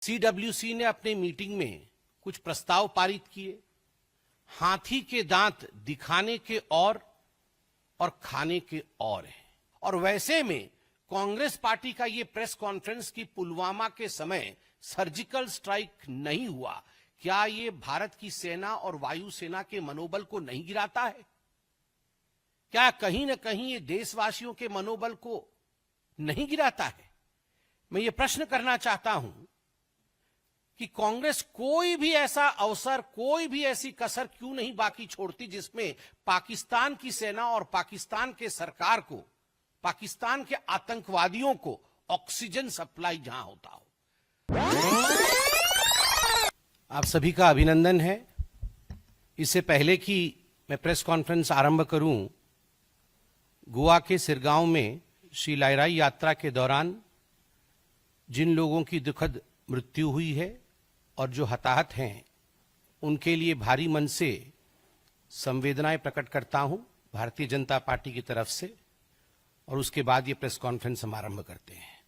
CWC ने अपने meeting में कुछ प्रस्ताव पारित किए। हाथी के दांत दिखाने के और खाने के और है। और वैसे में कांग्रेस पार्टी का ये प्रेस कॉन्फ्रेंस कि पुलवामा के समय सर्जिकल स्ट्राइक नहीं हुआ, क्या ये भारत की सेना और वायुसेना के मनोबल को नहीं गिराता है? क्या कहीं न कहीं ये देशवासियों के मनोबल को नहीं गिराता है? मैं ये प्रश्न करना चाहता हूं कि कांग्रेस कोई भी ऐसा अवसर, कोई भी ऐसी कसर क्यों नहीं बाकी छोड़ती जिसमें पाकिस्तान की सेना और पाकिस्तान के सरकार को, पाकिस्तान के आतंकवादियों को ऑक्सीजन सप्लाई जहां होता हो। आप सभी का अभिनंदन है। इससे पहले कि मैं प्रेस कॉन्फ्रेंस आरंभ करूं, गोवा के सिरगांव में श्री लायराई यात्रा के दौरान जिन लोगों की दुखद मृत्यु हुई है और जो हताहत हैं, उनके लिए भारी मन से संवेदनाएं प्रकट करता हूं भारतीय जनता पार्टी की तरफ से, और उसके बाद ये प्रेस कॉन्फ्रेंस हम आरंभ करते हैं।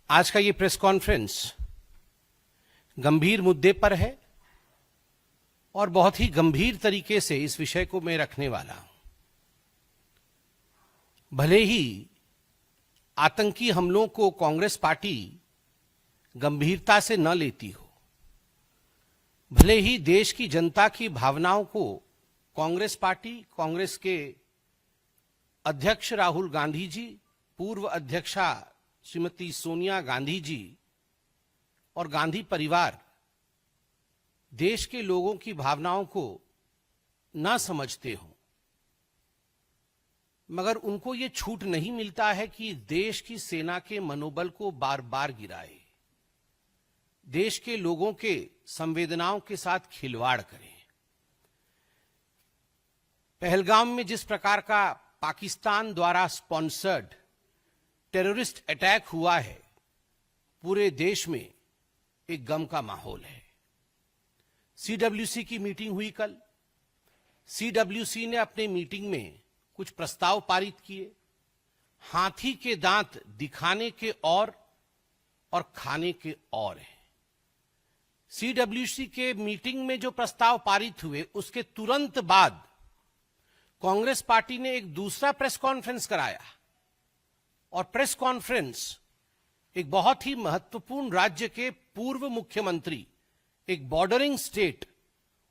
आज का ये प्रेस कॉन्फ्रेंस गंभीर मुद्दे पर है और बहुत ही गंभीर तरीके से इस विषय को मैं रखने वाला हूं। भले ही आतंकी हमलों को कांग्रेस पार्टी गंभीरता से न लेती हो, भले ही देश की जनता की भावनाओं को कांग्रेस पार्टी, कांग्रेस के अध्यक्ष राहुल गांधी जी, पूर्व अध्यक्षा श्रीमती सोनिया गांधी जी और गांधी परिवार देश के लोगों की भावनाओं को ना समझते हो, मगर उनको ये छूट नहीं मिलता है कि देश की सेना के मनोबल को बार बार गिराए, देश के लोगों के संवेदनाओं के साथ खिलवाड़ करें। पहलगाम में जिस प्रकार का पाकिस्तान द्वारा स्पॉन्सर्ड टेररिस्ट अटैक हुआ है, पूरे देश में एक गम का माहौल है। सीडब्ल्यूसी की मीटिंग हुई कल। सीडब्ल्यूसी ने अपने मीटिंग में कुछ प्रस्ताव पारित किए। हाथी के दांत दिखाने के और खाने के और है। सीडब्ल्यूसी के मीटिंग में जो प्रस्ताव पारित हुए, उसके तुरंत बाद कांग्रेस पार्टी ने एक दूसरा प्रेस कॉन्फ्रेंस कराया, और प्रेस कॉन्फ्रेंस एक बहुत ही महत्वपूर्ण राज्य के पूर्व मुख्यमंत्री, एक बॉर्डरिंग स्टेट,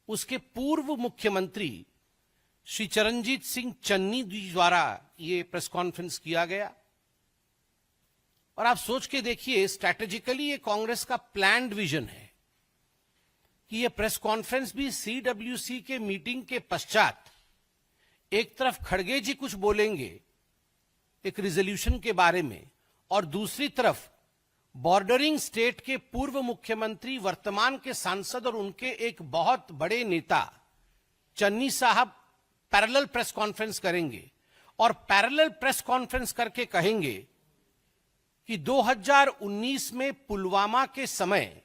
उसके पूर्व मुख्यमंत्री श्री चरणजीत सिंह चन्नी जी द्वारा ये प्रेस कॉन्फ्रेंस किया गया। और आप सोच के देखिए, स्ट्रैटेजिकली ये कांग्रेस का प्लान्ड विजन है कि ये प्रेस कॉन्फ्रेंस भी सीडब्ल्यूसी के मीटिंग के पश्चात एक तरफ खड़गे जी कुछ बोलेंगे एक रिजोल्यूशन के बारे में, और दूसरी तरफ बॉर्डरिंग स्टेट के पूर्व मुख्यमंत्री, वर्तमान के सांसद और उनके एक बहुत बड़े नेता चन्नी साहब पैरेलल प्रेस कॉन्फ्रेंस करेंगे, और पैरेलल प्रेस कॉन्फ्रेंस करके कहेंगे कि 2019 में पुलवामा के समय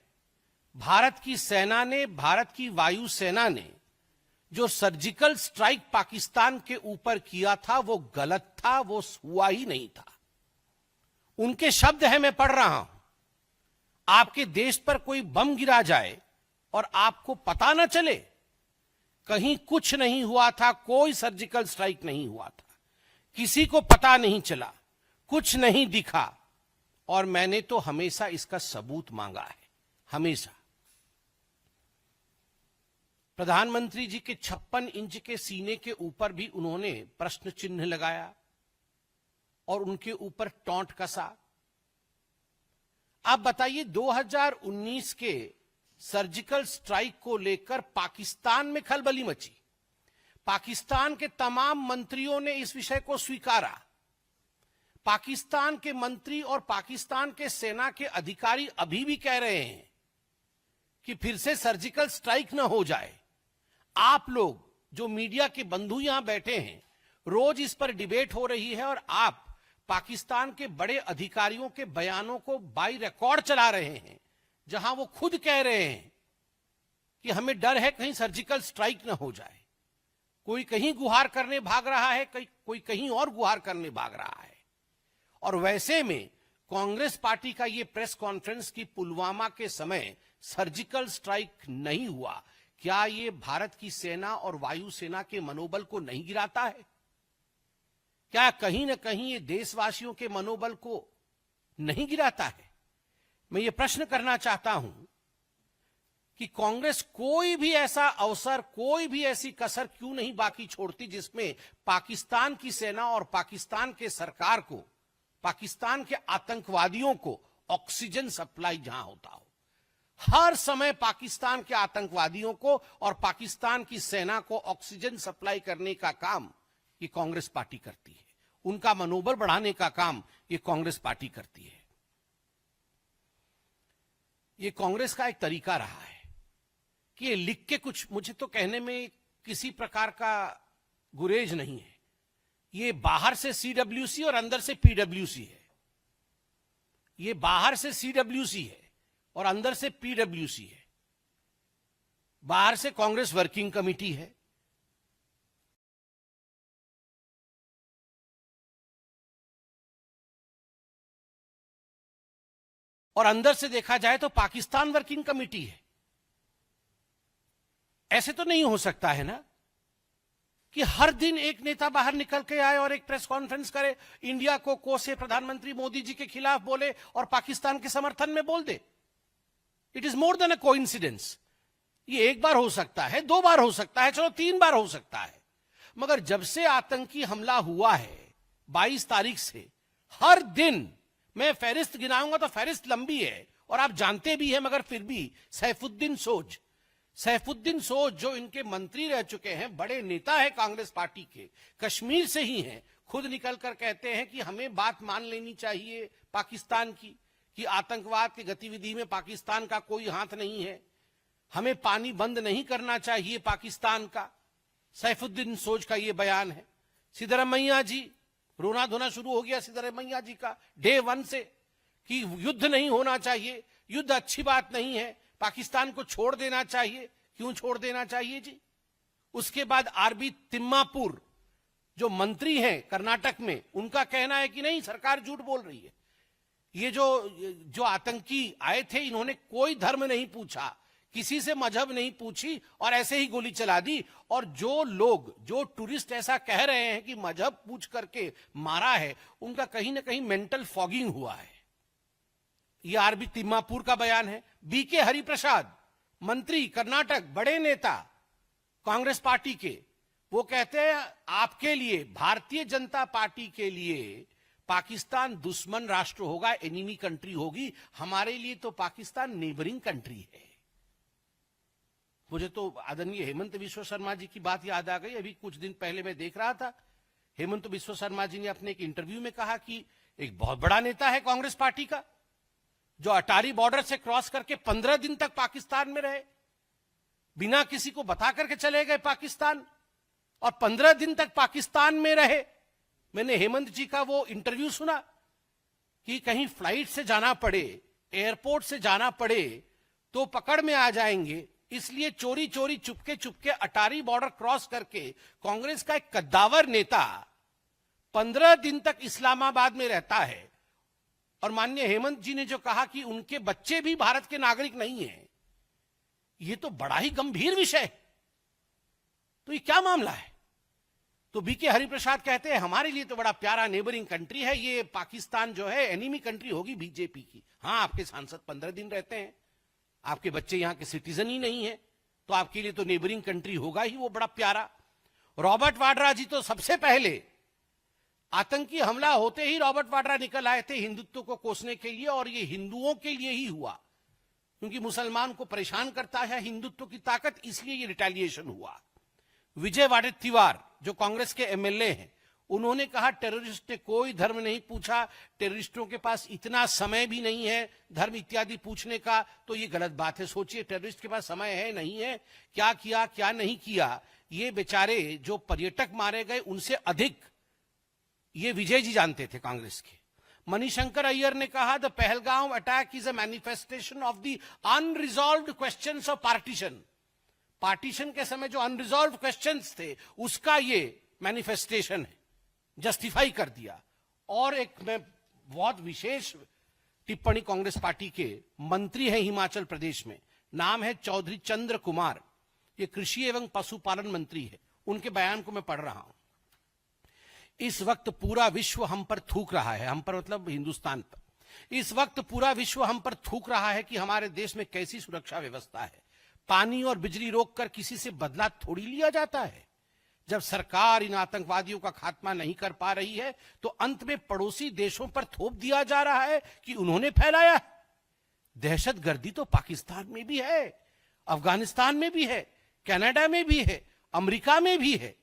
भारत की सेना ने, भारत की वायुसेना ने जो सर्जिकल स्ट्राइक पाकिस्तान के ऊपर किया था, वो गलत था, वो हुआ ही नहीं था। उनके शब्द हैं, मैं पढ़ रहा हूं। आपके देश पर कोई बम गिरा जाए और आपको पता ना चले, कहीं कुछ नहीं हुआ था, कोई सर्जिकल स्ट्राइक नहीं हुआ था, किसी को पता नहीं चला, कुछ नहीं दिखा, और मैंने तो हमेशा इसका सबूत मांगा है, हमेशा। प्रधानमंत्री जी के 56 इंच के सीने के ऊपर भी उन्होंने प्रश्न चिन्ह लगाया और उनके ऊपर टॉन्ट कसा। आप बताइए, 2019 के सर्जिकल स्ट्राइक को लेकर पाकिस्तान में खलबली मची। पाकिस्तान के तमाम मंत्रियों ने इस विषय को स्वीकारा। पाकिस्तान के मंत्री और पाकिस्तान के सेना के अधिकारी अभी भी कह रहे हैं कि फिर से सर्जिकल स्ट्राइक न हो जाए। आप लोग जो मीडिया के बंधु यहां बैठे हैं, रोज इस पर डिबेट हो रही है, और आप पाकिस्तान के बड़े अधिकारियों के बयानों को बाई रिकॉर्ड चला रहे हैं, जहां वो खुद कह रहे हैं कि हमें डर है कहीं सर्जिकल स्ट्राइक न हो जाए। कोई कहीं गुहार करने भाग रहा है, कोई कहीं और गुहार करने भाग रहा है। और वैसे में कांग्रेस पार्टी का ये प्रेस कॉन्फ्रेंस कि पुलवामा के समय सर्जिकल स्ट्राइक नहीं हुआ, क्या ये भारत की सेना और वायुसेना के मनोबल को नहीं गिराता है? क्या कहीं ना कहीं ये देशवासियों के मनोबल को नहीं गिराता है? मैं ये प्रश्न करना चाहता हूं कि कांग्रेस कोई भी ऐसा अवसर, कोई भी ऐसी कसर क्यों नहीं बाकी छोड़ती जिसमें पाकिस्तान की सेना और पाकिस्तान के सरकार को, पाकिस्तान के आतंकवादियों को ऑक्सीजन सप्लाई जहां होता हो। हर समय पाकिस्तान के आतंकवादियों को और पाकिस्तान की सेना को ऑक्सीजन सप्लाई करने का काम ये कांग्रेस पार्टी करती है। उनका मनोबल बढ़ाने का काम ये कांग्रेस पार्टी करती है। ये कांग्रेस का एक तरीका रहा है कि ये लिख के कुछ, मुझे तो कहने में किसी प्रकार का गुरेज नहीं है। ये बाहर से सीडब्ल्यूसी और अंदर से पीडब्ल्यूसी है। ये बाहर से सीडब्ल्यूसी है और अंदर से पीडब्ल्यूसी है। बाहर से कांग्रेस वर्किंग कमेटी है, और अंदर से देखा जाए तो पाकिस्तान वर्किंग कमेटी है। ऐसे तो नहीं हो सकता है ना कि हर दिन एक नेता बाहर निकल के आए और एक प्रेस कॉन्फ्रेंस करे, इंडिया को कोसे, प्रधानमंत्री मोदी जी के खिलाफ बोले और पाकिस्तान के समर्थन में बोल दे। It is more than a coincidence. ये एक बार हो सकता है, 2 बार हो सकता है, चलो 3 बार हो सकता है, मगर जब से आतंकी हमला हुआ है 22 तारीख से, हर दिन मैं फहरिस्त गिनाऊंगा तो फहरिस्त लंबी है और आप जानते भी हैं, मगर फिर भी सैफुद्दीन सोज जो इनके मंत्री रह चुके हैं, बड़े नेता है कांग्रेस पार्टी के, कश्मीर से ही हैं, खुद निकलकर कहते हैं कि हमें बात मान लेनी चाहिए पाकिस्तान की कि आतंकवाद की गतिविधि में पाकिस्तान का कोई हाथ नहीं है, हमें पानी बंद नहीं करना चाहिए पाकिस्तान का। सैफुद्दीन सोज का यह बयान है। सिद्धरमैया जी, रोना धोना शुरू हो गया सिद्धरमैया जी का डे 1 से कि युद्ध नहीं होना चाहिए, युद्ध अच्छी बात नहीं है, पाकिस्तान को छोड़ देना चाहिए। क्यों छोड़ देना चाहिए जी? उसके बाद आरबी तिम्मापुर जो मंत्री हैं कर्नाटक में, उनका कहना है कि नहीं, सरकार झूठ बोल रही है। ये जो आतंकी आए थे, इन्होंने कोई धर्म नहीं पूछा, किसी से मजहब नहीं पूछी और ऐसे ही गोली चला दी। और जो टूरिस्ट ऐसा कह रहे हैं कि मजहब पूछ करके मारा है, उनका कहीं ना कहीं मेंटल फॉगिंग हुआ है। ये आरबी तिम्मापुर का बयान है। बीके हरिप्रसाद, मंत्री कर्नाटक, बड़े नेता कांग्रेस पार्टी के, वो कहते हैं आपके लिए, भारतीय जनता पार्टी के लिए पाकिस्तान दुश्मन राष्ट्र होगा, एनिमी कंट्री होगी, हमारे लिए तो पाकिस्तान नेबरिंग कंट्री है। मुझे तो आदरणीय हेमंत बिस्वा शर्मा जी की बात याद आ गई। अभी कुछ दिन पहले मैं देख रहा था, हेमंत बिस्वा शर्मा जी ने अपने एक इंटरव्यू में कहा कि एक बहुत बड़ा नेता है कांग्रेस पार्टी का, जो अटारी बॉर्डर से क्रॉस करके 15 दिन तक पाकिस्तान में रहे, बिना किसी को बता करके चले गए पाकिस्तान, और 15 दिन तक पाकिस्तान में रहे। मैंने हेमंत जी का वो इंटरव्यू सुना कि कहीं फ्लाइट से जाना पड़े, एयरपोर्ट से जाना पड़े तो पकड़ में आ जाएंगे, इसलिए चोरी चोरी चुपके चुपके अटारी बॉर्डर क्रॉस करके कांग्रेस का एक कद्दावर नेता 15 दिन तक इस्लामाबाद में रहता है। और माननीय हेमंत जी ने जो कहा कि उनके बच्चे भी भारत के नागरिक नहीं हैं, ये तो बड़ा ही गंभीर विषय है। तो ये क्या मामला है? तो बीके हरिप्रसाद कहते हैं हमारे लिए तो बड़ा प्यारा नेबरिंग कंट्री है, ये पाकिस्तान जो है एनिमी कंट्री होगी बीजेपी की। हाँ, आपके सांसद 15 दिन रहते हैं, आपके बच्चे यहां के सिटीजन ही नहीं है, तो आपके लिए तो नेबरिंग कंट्री होगा ही वो बड़ा प्यारा। रॉबर्ट वाड्रा जी तो सबसे पहले आतंकी हमला होते ही रॉबर्ट वाड्रा निकल आए थे हिंदुत्व को कोसने के लिए, और ये हिंदुओं के लिए ही हुआ, क्योंकि मुसलमान को परेशान करता है हिंदुत्व की ताकत, इसलिए ये रिटेलिएशन हुआ। विजय वाडेत्तिवार जो कांग्रेस के एमएलए हैं, उन्होंने कहा टेररिस्ट ने कोई धर्म नहीं पूछा, टेररिस्टों के पास इतना समय भी नहीं है धर्म इत्यादि पूछने का, तो ये गलत बात है। सोचिए, टेररिस्ट के पास समय है नहीं है, क्या किया क्या नहीं किया, ये बेचारे जो पर्यटक मारे गए उनसे अधिक ये विजय जी जानते थे कांग्रेस के। मणिशंकर अय्यर ने कहा the Pahalgam attack is a manifestation of the unresolved questions of partition. Partition के समय जो अनरिजॉल्व्ड क्वेश्चंस थे उसका ये मैनिफेस्टेशन है, जस्टिफाई कर दिया। और एक मैं बहुत विशेष टिप्पणी कांग्रेस पार्टी के मंत्री हैं हिमाचल प्रदेश में, नाम है चौधरी चंद्र कुमार, ये कृषि एवं पशुपालन मंत्री है। उनके बयान को मैं पढ़ रहा हूं। इस वक्त पूरा विश्व हम पर थूक रहा है, हम पर मतलब हिंदुस्तान पर, इस वक्त पूरा विश्व हम पर थूक रहा है कि हमारे देश में कैसी सुरक्षा व्यवस्था है। पानी और बिजली रोककर किसी से बदला थोड़ी लिया जाता है। जब सरकार इन आतंकवादियों का खात्मा नहीं कर पा रही है तो अंत में पड़ोसी देशों पर थोप दिया जा रहा है कि उन्होंने फैलाया है। दहशतगर्दी तो पाकिस्तान में भी है, अफगानिस्तान में भी है, कनाडा में भी है, अमेरिका में भी है।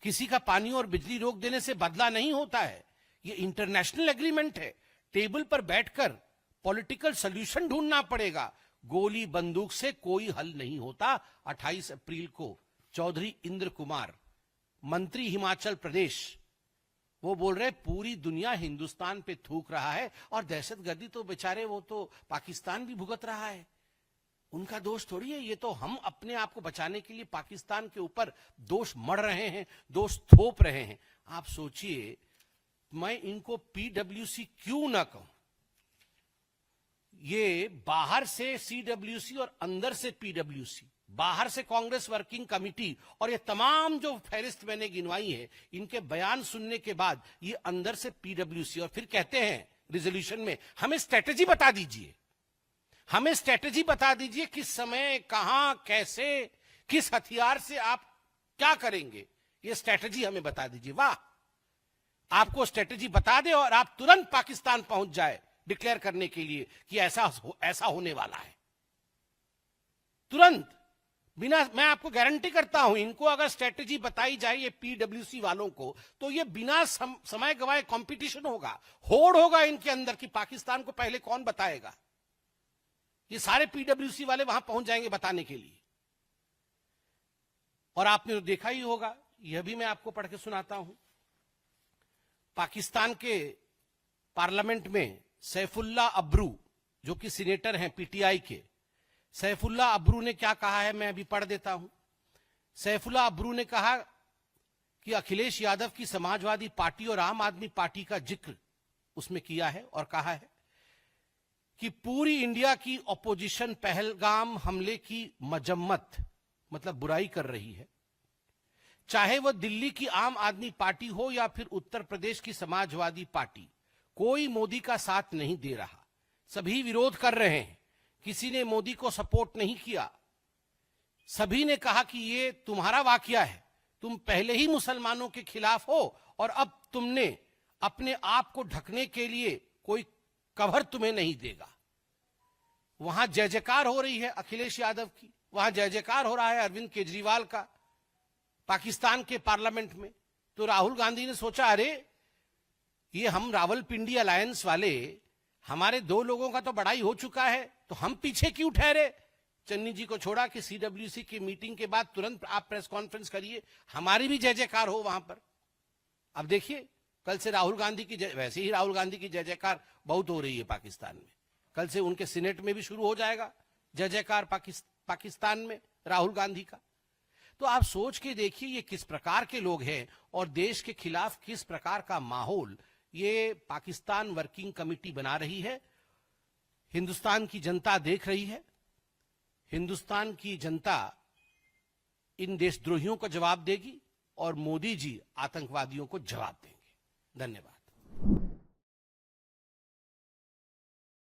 किसी का पानी और बिजली रोक देने से बदला नहीं होता है, ये इंटरनेशनल एग्रीमेंट है। टेबल पर बैठकर पॉलिटिकल सॉल्यूशन ढूंढना पड़ेगा, गोली बंदूक से कोई हल नहीं होता। 28 अप्रैल को चौधरी इंद्र कुमार, मंत्री हिमाचल प्रदेश, वो बोल रहे पूरी दुनिया हिंदुस्तान पे थूक रहा है और दहशतगर्दी तो बेचारे वो तो पाकिस्तान भी भुगत रहा है, उनका दोष थोड़ी है। ये तो हम अपने आप को बचाने के लिए पाकिस्तान के ऊपर दोष मढ़ रहे हैं, दोष थोप रहे हैं। आप सोचिए, मैं इनको पीडब्ल्यूसी क्यों ना कहूं। ये बाहर से सीडब्ल्यूसी और अंदर से पीडब्ल्यूसी, बाहर से कांग्रेस वर्किंग कमेटी, और ये तमाम जो फहरिस्त मैंने गिनवाई है, इनके बयान सुनने के बाद ये अंदर से पीडब्ल्यूसी, और फिर कहते हैं रिजोल्यूशन में हमें स्ट्रेटेजी बता दीजिए, हमें स्ट्रेटेजी बता दीजिए, किस समय, कहां, कैसे, किस हथियार से आप क्या करेंगे, ये स्ट्रेटेजी हमें बता दीजिए। वाह, आपको स्ट्रेटेजी बता दे और आप तुरंत पाकिस्तान पहुंच जाए डिक्लेयर करने के लिए कि ऐसा होने वाला है। तुरंत, बिना, मैं आपको गारंटी करता हूं, इनको अगर स्ट्रेटेजी बताई जाए ये पीडब्ल्यूसी वालों को, तो ये बिना समय गवाए कंपटीशन होगा, होड़ होगा इनके अंदर कि पाकिस्तान को पहले कौन बताएगा। ये सारे पीडब्ल्यूसी वाले वहां पहुंच जाएंगे बताने के लिए। और आपने तो देखा ही होगा, यह भी मैं आपको पढ़ के सुनाता हूं। पाकिस्तान के पार्लियामेंट में सैफुल्ला अब्रू, जो कि सीनेटर हैं पीटीआई के, सैफुल्ला अब्रू ने क्या कहा है, मैं अभी पढ़ देता हूं। सैफुल्ला अब्रू ने कहा कि अखिलेश यादव की समाजवादी पार्टी और आम आदमी पार्टी का जिक्र उसमें किया है और कहा है कि पूरी इंडिया की ऑपोजिशन पहलगाम हमले की मजम्मत, मतलब बुराई कर रही है। चाहे वह दिल्ली की आम आदमी पार्टी हो या फिर उत्तर प्रदेश की समाजवादी पार्टी, कोई मोदी का साथ नहीं दे रहा, सभी विरोध कर रहे हैं। किसी ने मोदी को सपोर्ट नहीं किया। सभी ने कहा कि ये तुम्हारा वाकया है, तुम पहले ही मुसलमानों के खिलाफ हो और अब तुमने अपने आप को ढकने के लिए कोई कवर तुम्हें नहीं देगा। वहां जय जयकार हो रही है अखिलेश यादव की, वहां जय जयकार हो रहा है अरविंद केजरीवाल का पाकिस्तान के पार्लियामेंट में। तो राहुल गांधी ने सोचा, अरे ये हम रावलपिंडी अलायंस वाले, हमारे दो लोगों का तो बड़ाई हो चुका है, तो हम पीछे क्यों ठहरे। चन्नी जी को छोड़ा कि सीडब्ल्यूसी की मीटिंग के बाद तुरंत आप प्रेस कॉन्फ्रेंस करिए, हमारी भी जय जयकार हो वहां पर। अब देखिए, कल से राहुल गांधी की, वैसे ही राहुल गांधी की जय जयकार बहुत हो रही है पाकिस्तान में, कल से उनके सीनेट में भी शुरू हो जाएगा जय जयकार पाकिस्तान में राहुल गांधी का। तो आप सोच के देखिए ये किस प्रकार के लोग हैं और देश के खिलाफ किस प्रकार का माहौल ये पाकिस्तान वर्किंग कमेटी बना रही है। हिंदुस्तान की जनता देख रही है, हिंदुस्तान की जनता इन देशद्रोहियों को जवाब देगी और मोदी जी आतंकवादियों को जवाब देंगे। धन्यवाद।